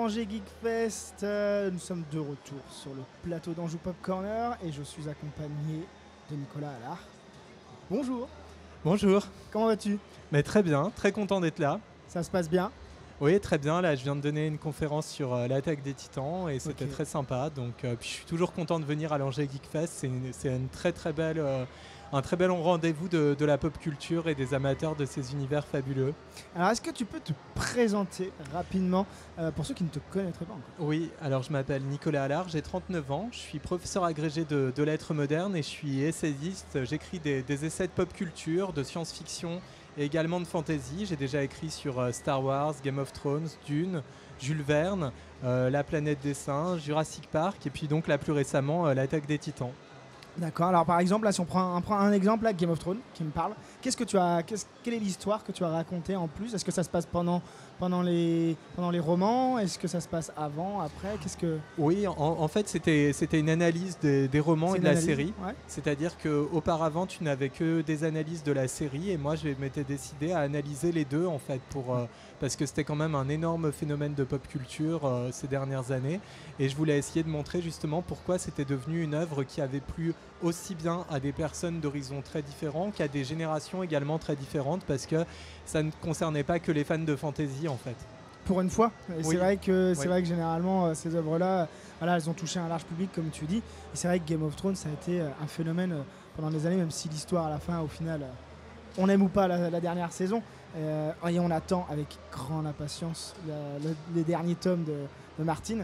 Angers Geek Fest. Nous sommes de retour sur le plateau d'Anjou Pop Corner et je suis accompagné de Nicolas Allard. Bonjour. Bonjour. Comment vas-tu ? Mais très bien, très content d'être là. Ça se passe bien ? Oui, très bien. Là, je viens de donner une conférence sur l'attaque des Titans et c'était très sympa. Donc, puis je suis toujours content de venir à l'Angers Geek Fest. C'est une très très belle, un très bel rendez-vous de la pop culture et des amateurs de ces univers fabuleux. Alors, est-ce que tu peux te présenter rapidement pour ceux qui ne te connaîtraient pas encore ? Oui, alors je m'appelle Nicolas Allard, j'ai 39 ans. Je suis professeur agrégé de lettres modernes et je suis essayiste. J'écris des essais de pop culture, de science-fiction et également de fantasy. J'ai déjà écrit sur Star Wars, Game of Thrones, Dune, Jules Verne, La planète des singes, Jurassic Park et puis donc là plus récemment l'attaque des Titans. D'accord, alors par exemple, là, si on prend un exemple, là, Game of Thrones, qui me parle, quelle est l'histoire que tu as racontée en plus ? Est-ce que ça se passe pendant les romans ? Est-ce que ça se passe avant, après ? Oui, en fait, c'était une analyse des romans et de la série. Ouais. C'est-à-dire qu'auparavant, tu n'avais que des analyses de la série et moi, je m'étais décidé à analyser les deux, en fait, parce que c'était quand même un énorme phénomène de pop culture ces dernières années. Et je voulais essayer de montrer justement pourquoi c'était devenu une œuvre qui avait plu aussi bien à des personnes d'horizons très différents qu'à des générations également très différentes, parce que ça ne concernait pas que les fans de fantasy, en fait. Pour une fois, et oui. C'est vrai que généralement ces œuvres-là, elles ont touché un large public comme tu dis. Et c'est vrai que Game of Thrones, ça a été un phénomène pendant des années, même si l'histoire à la fin, au final, on aime ou pas la dernière saison. Et on attend avec grande impatience les derniers tomes de Martin.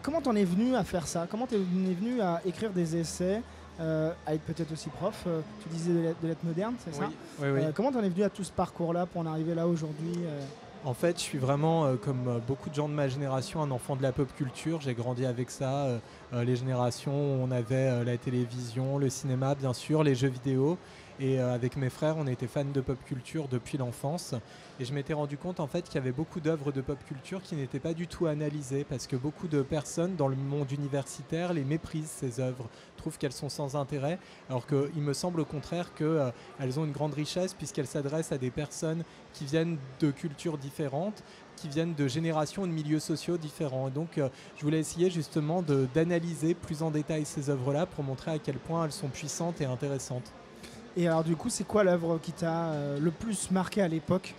Comment t'en es venu à faire ça ? Comment t'es venu à écrire des essais, à être peut-être aussi prof ? Tu disais de lettres modernes, c'est ça ? Oui. Comment t'en es venu à tout ce parcours-là pour en arriver là aujourd'hui ? En fait, je suis vraiment, comme beaucoup de gens de ma génération, un enfant de la pop culture. J'ai grandi avec ça, les générations où on avait la télévision, le cinéma, bien sûr, les jeux vidéo. Et avec mes frères, on était fans de pop culture depuis l'enfance. Et je m'étais rendu compte en fait qu'il y avait beaucoup d'œuvres de pop culture qui n'étaient pas du tout analysées, parce que beaucoup de personnes dans le monde universitaire les méprisent, ces œuvres, trouvent qu'elles sont sans intérêt, alors qu'il me semble au contraire qu'elles ont une grande richesse puisqu'elles s'adressent à des personnes qui viennent de cultures différentes, qui viennent de générations, de milieux sociaux différents. Et donc je voulais essayer justement d'analyser plus en détail ces œuvres-là pour montrer à quel point elles sont puissantes et intéressantes. Et alors du coup, c'est quoi l'œuvre qui t'a le plus marqué à l'époque ?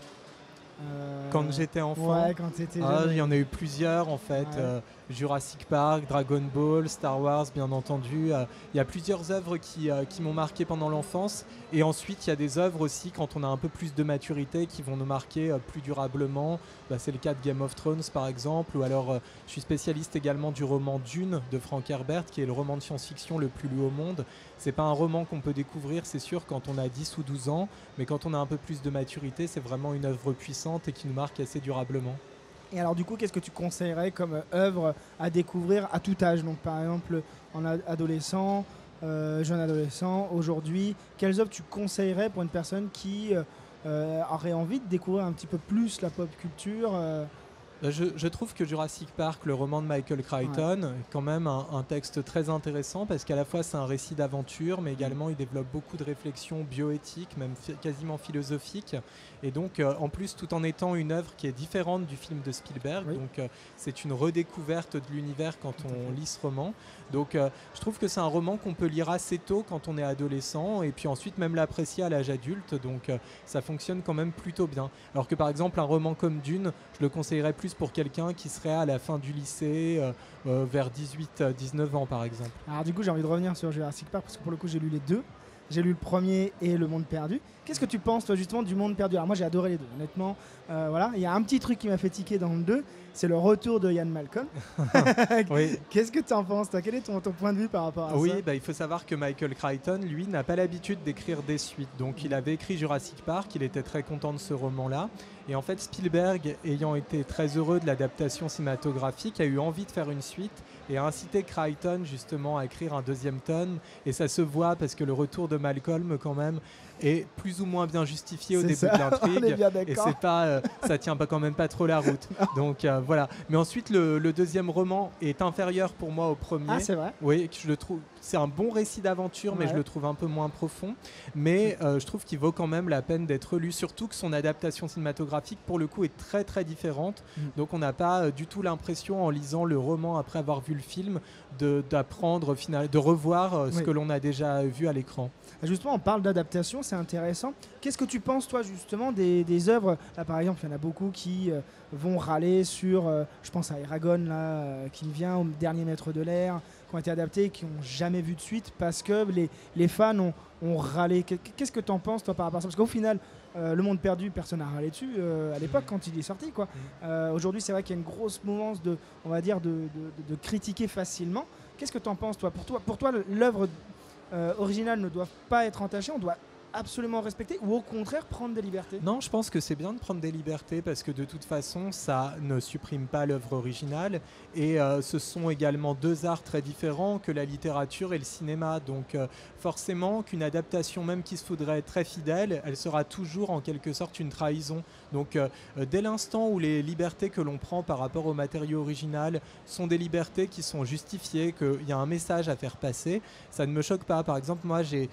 Quand j'étais enfant, ouais, quand t'étais jeune. Il y en a eu plusieurs en fait. Ouais. Jurassic Park, Dragon Ball, Star Wars, bien entendu. Il y a plusieurs œuvres qui m'ont marqué pendant l'enfance. Et ensuite, il y a des œuvres aussi quand on a un peu plus de maturité qui vont nous marquer plus durablement. C'est le cas de Game of Thrones par exemple. Ou alors, je suis spécialiste également du roman Dune de Frank Herbert, qui est le roman de science-fiction le plus lu au monde. C'est pas un roman qu'on peut découvrir, c'est sûr, quand on a 10 ou 12 ans. Mais quand on a un peu plus de maturité, c'est vraiment une œuvre puissante et qui nous marque assez durablement. Et alors du coup, qu'est-ce que tu conseillerais comme œuvre à découvrir à tout âge ? Donc par exemple en adolescent, jeune adolescent, aujourd'hui, quelles œuvres tu conseillerais pour une personne qui aurait envie de découvrir un petit peu plus la pop culture Je trouve que Jurassic Park, le roman de Michael Crichton, est quand même un texte très intéressant, parce qu'à la fois c'est un récit d'aventure, mais également il développe beaucoup de réflexions bioéthiques, même quasiment philosophiques. Et donc en plus, tout en étant une œuvre qui est différente du film de Spielberg, donc c'est une redécouverte de l'univers quand on lit ce roman. Donc je trouve que c'est un roman qu'on peut lire assez tôt quand on est adolescent, et puis ensuite même l'apprécier à l'âge adulte. Donc ça fonctionne quand même plutôt bien. Alors que par exemple un roman comme Dune, je le conseillerais plus pour quelqu'un qui serait à la fin du lycée, vers 18-19 ans par exemple. Alors du coup, j'ai envie de revenir sur Jurassic Park, parce que pour le coup, j'ai lu les deux. J'ai lu le premier et Le Monde Perdu. Qu'est-ce que tu penses, toi, justement, du Monde Perdu ? Alors moi, j'ai adoré les deux, honnêtement. Voilà, il y a un petit truc qui m'a fait tiquer dans le 2, c'est le retour de Ian Malcolm. Oui. Qu'est-ce que tu en penses, toi ? Quel est ton point de vue par rapport à ça ? Oui, il faut savoir que Michael Crichton, lui, n'a pas l'habitude d'écrire des suites. Donc il avait écrit Jurassic Park, il était très content de ce roman-là. Et en fait, Spielberg, ayant été très heureux de l'adaptation cinématographique, a eu envie de faire une suite et a incité Crichton justement à écrire un deuxième tome. Et ça se voit parce que le retour de Malcolm, quand même, est plus ou moins bien justifié au début de l'intrigue. Et c'est pas, ça tient pas quand même pas trop la route. Donc voilà. Mais ensuite, le deuxième roman est inférieur pour moi au premier. Ah, c'est vrai ? Oui, je le trouve. c'est un bon récit d'aventure, mais Ouais. je le trouve un peu moins profond. Mais je trouve qu'il vaut quand même la peine d'être lu, surtout que son adaptation cinématographique, pour le coup, est très très différente. Donc on n'a pas du tout l'impression, en lisant le roman après avoir vu le film, d'apprendre, de revoir ce Oui. que l'on a déjà vu à l'écran. Justement, on parle d'adaptation, c'est intéressant. Qu'est-ce que tu penses, toi, justement, des œuvres? Là, par exemple, il y en a beaucoup qui vont râler sur, je pense à Eragon, là, qui vient au dernier maître de l'air, qui ont été adaptés, qui n'ont jamais vu de suite parce que les fans ont râlé. Qu'est-ce que tu en penses, toi, par rapport à ça? Parce qu'au final, Le Monde Perdu, personne n'a râlé dessus à l'époque quand il est sorti, quoi. Aujourd'hui, c'est vrai qu'il y a une grosse mouvance on va dire, de critiquer facilement. Qu'est-ce que tu en penses, toi? Pour toi, l'œuvre originales ne doivent pas être entachées, on doit absolument respecter ou au contraire prendre des libertés? Non, je pense que c'est bien de prendre des libertés parce que de toute façon, ça ne supprime pas l'œuvre originale et ce sont également deux arts très différents que la littérature et le cinéma. Donc forcément qu'une adaptation, même qui se voudrait très fidèle, elle sera toujours en quelque sorte une trahison. Donc dès l'instant où les libertés que l'on prend par rapport au matériau original sont des libertés qui sont justifiées, qu'il y a un message à faire passer, ça ne me choque pas. Par exemple, moi j'ai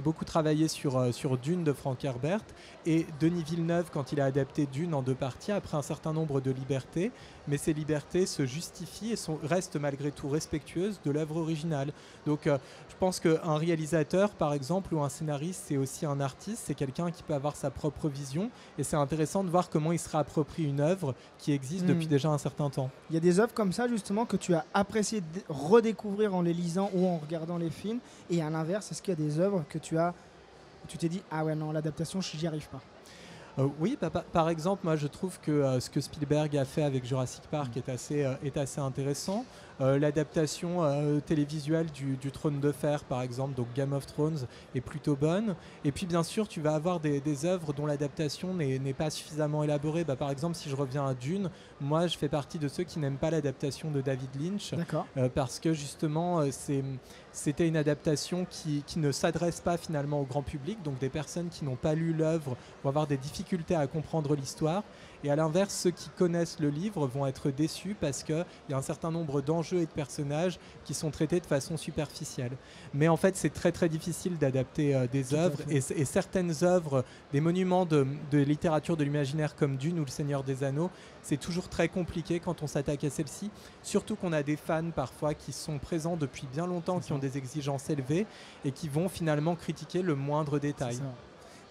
beaucoup travaillé sur Dune de Frank Herbert, et Denis Villeneuve, quand il a adapté Dune en 2 parties, a pris un certain nombre de libertés, mais ces libertés se justifient et restent malgré tout respectueuses de l'œuvre originale. Donc je pense qu'un réalisateur, par exemple, ou un scénariste, c'est aussi un artiste, c'est quelqu'un qui peut avoir sa propre vision, et c'est intéressant de voir comment il se réapproprie une œuvre qui existe depuis déjà un certain temps. Il y a des œuvres comme ça, justement, que tu as apprécié redécouvrir en les lisant ou en regardant les films, et à l'inverse, est-ce qu'il y a des œuvres que tu t'es dit, ah ouais, non, l'adaptation, j'y arrive pas? Oui, par exemple, moi je trouve que ce que Spielberg a fait avec Jurassic Park est assez intéressant. L'adaptation télévisuelle du Trône de Fer, par exemple, donc Game of Thrones, est plutôt bonne. Et puis bien sûr, tu vas avoir des œuvres dont l'adaptation n'est pas suffisamment élaborée. Par exemple, si je reviens à Dune, moi je fais partie de ceux qui n'aiment pas l'adaptation de David Lynch, parce que justement c'était une adaptation qui ne s'adresse pas finalement au grand public, donc des personnes qui n'ont pas lu l'œuvre vont avoir des difficultés à comprendre l'histoire, et à l'inverse, ceux qui connaissent le livre vont être déçus parce qu'il y a un certain nombre d'enjeux et de personnages qui sont traités de façon superficielle. Mais en fait, c'est très très difficile d'adapter des œuvres, et certaines œuvres, des monuments de littérature de l'imaginaire comme Dune ou Le Seigneur des Anneaux, c'est toujours très compliqué quand on s'attaque à celle-ci, surtout qu'on a des fans parfois qui sont présents depuis bien longtemps, qui ont des exigences élevées et qui vont finalement critiquer le moindre détail.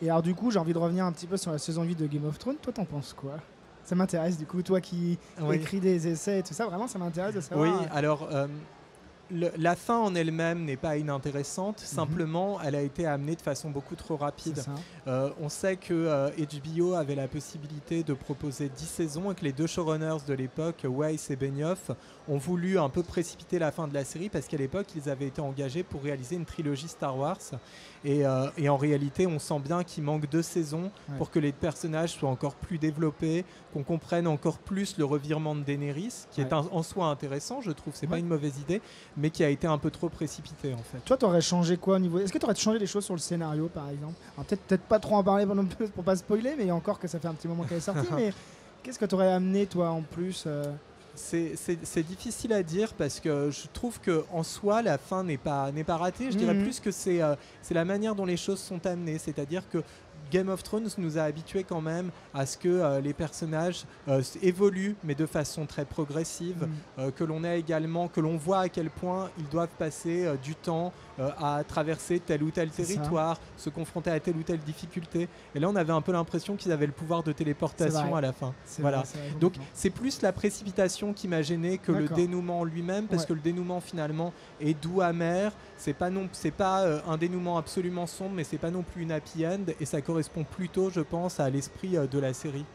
Et alors du coup, j'ai envie de revenir un petit peu sur la saison 8 de Game of Thrones. Toi, t'en penses quoi? Ça m'intéresse, du coup, toi qui écris des essais et tout ça, vraiment, ça m'intéresse de savoir. Oui, alors la fin en elle-même n'est pas inintéressante, simplement elle a été amenée de façon beaucoup trop rapide. On sait que HBO avait la possibilité de proposer 10 saisons et que les 2 showrunners de l'époque, Weiss et Benioff, ont voulu un peu précipiter la fin de la série parce qu'à l'époque ils avaient été engagés pour réaliser une trilogie Star Wars, et en réalité on sent bien qu'il manque 2 saisons pour que les personnages soient encore plus développés, qu'on comprenne encore plus le revirement de Daenerys, qui est en soi intéressant, je trouve, c'est pas une mauvaise idée, mais qui a été un peu trop précipité en fait. Toi, t'aurais changé quoi au niveau... Est-ce que t'aurais changé des choses sur le scénario, par exemple? Alors peut-être pas trop en parler pour pas spoiler, mais encore que ça fait un petit moment qu'elle est sortie, mais qu'est-ce que t'aurais amené, toi, en plus C'est difficile à dire parce que je trouve qu'en soi la fin n'est pas ratée. Je dirais plus que c'est la manière dont les choses sont amenées, c'est-à-dire que Game of Thrones nous a habitués quand même à ce que les personnages évoluent, mais de façon très progressive, que l'on voit à quel point ils doivent passer du temps à traverser tel ou tel territoire, se confronter à telle ou telle difficulté. Et là, on avait un peu l'impression qu'ils avaient le pouvoir de téléportation à la fin. Voilà. Donc, c'est plus la précipitation qui m'a gêné que le dénouement lui-même, parce que le dénouement finalement est doux, amer. C'est pas un dénouement absolument sombre, mais c'est pas non plus une happy end, et ça correspond plutôt, je pense, à l'esprit de la série.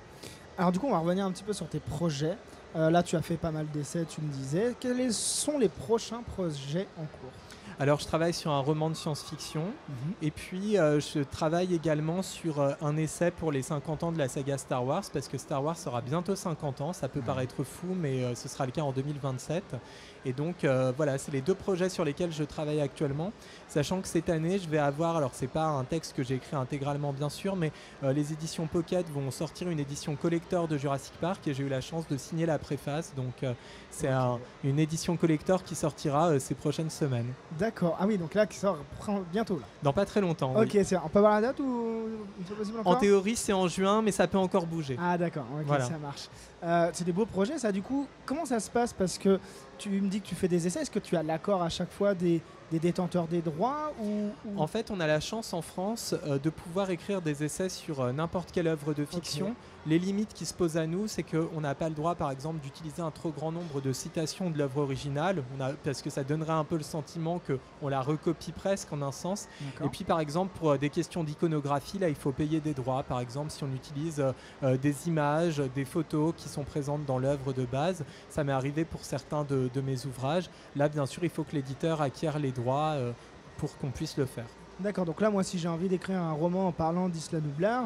Alors du coup, on va revenir un petit peu sur tes projets. Là, tu as fait pas mal d'essais, tu me disais. Quels sont les prochains projets en cours? Alors, je travaille sur un roman de science-fiction, et puis je travaille également sur un essai pour les 50 ans de la saga Star Wars, parce que Star Wars sera bientôt 50 ans. Ça peut paraître fou, mais ce sera le cas en 2027. Et donc, voilà, c'est les 2 projets sur lesquels je travaille actuellement, sachant que cette année, je vais avoir, alors c'est pas un texte que j'ai écrit intégralement bien sûr, mais les éditions Pocket vont sortir une édition collector de Jurassic Park, et j'ai eu la chance de signer la préface. Donc, c'est une édition collector qui sortira ces prochaines semaines. D'accord. Ah oui, donc là, qui sort bientôt. Là. Dans pas très longtemps. Ok, Oui. c'est... on peut avoir la date ou c'est possible encore? En théorie, c'est en juin, mais ça peut encore bouger. Ah d'accord, ok, Voilà. ça marche. C'est des beaux projets, ça. Du coup, comment ça se passe? Parce que tu me dis que tu fais des essais. Est-ce que tu as l'accord à chaque fois des détenteurs des droits ou... En fait, on a la chance en France de pouvoir écrire des essais sur n'importe quelle œuvre de fiction. Ok. Les limites qui se posent à nous, c'est qu'on n'a pas le droit, par exemple, d'utiliser un trop grand nombre de citations de l'œuvre originale, parce que ça donnerait un peu le sentiment qu'on la recopie presque en un sens. D'accord. Et puis, par exemple, pour des questions d'iconographie, là, il faut payer des droits. Par exemple, si on utilise des images, des photos qui sont présentes dans l'œuvre de base, ça m'est arrivé pour certains de mes ouvrages. Là, bien sûr, il faut que l'éditeur acquiert les droits pour qu'on puisse le faire. D'accord, donc là, moi, si j'ai envie d'écrire un roman en parlant d'Isla Nublar,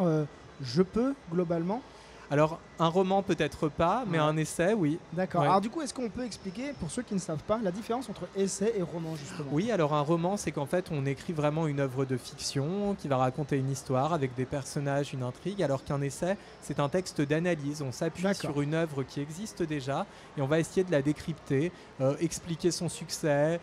je peux, globalement? Alors, un roman peut-être pas, mais Ouais. un essai, oui. D'accord. Ouais. Alors du coup, est-ce qu'on peut expliquer, pour ceux qui ne savent pas, la différence entre essai et roman, justement? Oui, alors un roman, c'est qu'en fait, on écrit vraiment une œuvre de fiction qui va raconter une histoire avec des personnages, une intrigue, alors qu'un essai, c'est un texte d'analyse. On s'appuie D'accord. sur une œuvre qui existe déjà et on va essayer de la décrypter, expliquer son succès,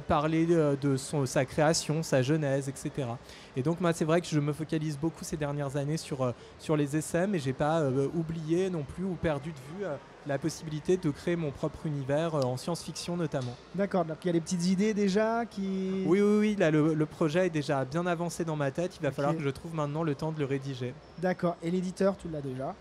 parler de sa création, sa genèse, etc. Et donc, moi, c'est vrai que je me focalise beaucoup ces dernières années sur les essais, mais j'ai pas oublié non plus ou perdu de vue la possibilité de créer mon propre univers en science-fiction notamment. D'accord, donc il y a des petites idées déjà qui... Oui, là le projet est déjà bien avancé dans ma tête, il va Ok. falloir que je trouve maintenant le temps de le rédiger. D'accord, et l'éditeur, tu l'as déjà?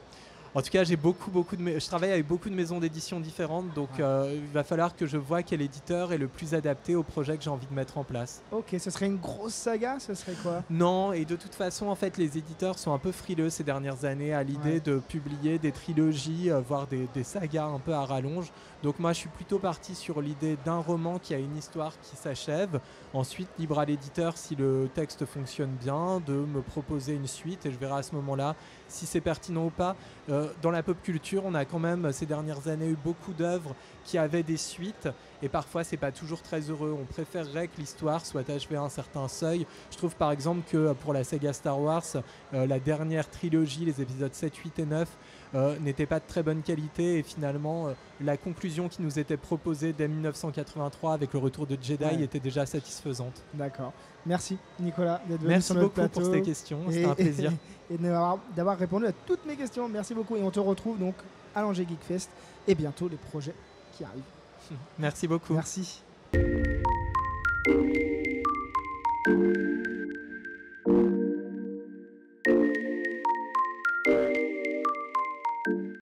En tout cas, j'ai je travaille avec beaucoup de maisons d'édition différentes, donc il va falloir que je vois quel éditeur est le plus adapté au projet que j'ai envie de mettre en place. Ok, ce serait une grosse saga, ce serait quoi? Non, et de toute façon, en fait, les éditeurs sont un peu frileux ces dernières années à l'idée Ouais. de publier des trilogies, voire des sagas un peu à rallonge. Donc moi, je suis plutôt parti sur l'idée d'un roman qui a une histoire qui s'achève. Ensuite, libre à l'éditeur, si le texte fonctionne bien, de me proposer une suite, et je verrai à ce moment-là si c'est pertinent ou pas. Dans la pop culture, on a quand même ces dernières années eu beaucoup d'œuvres qui avaient des suites, et parfois c'est pas toujours très heureux. On préférerait que l'histoire soit achevée à un certain seuil. Je trouve par exemple que pour la saga Star Wars, la dernière trilogie, les épisodes 7, 8 et 9, n'était pas de très bonne qualité, et finalement la conclusion qui nous était proposée dès 1983 avec le retour de Jedi était déjà satisfaisante. D'accord. Merci Nicolas d'être venu Merci sur notre beaucoup plateau. pour ces questions, c'était un plaisir. Et d'avoir répondu à toutes mes questions. Merci beaucoup et on te retrouve donc à l'Angers Geek Fest et bientôt les projets qui arrivent. Merci beaucoup. Merci.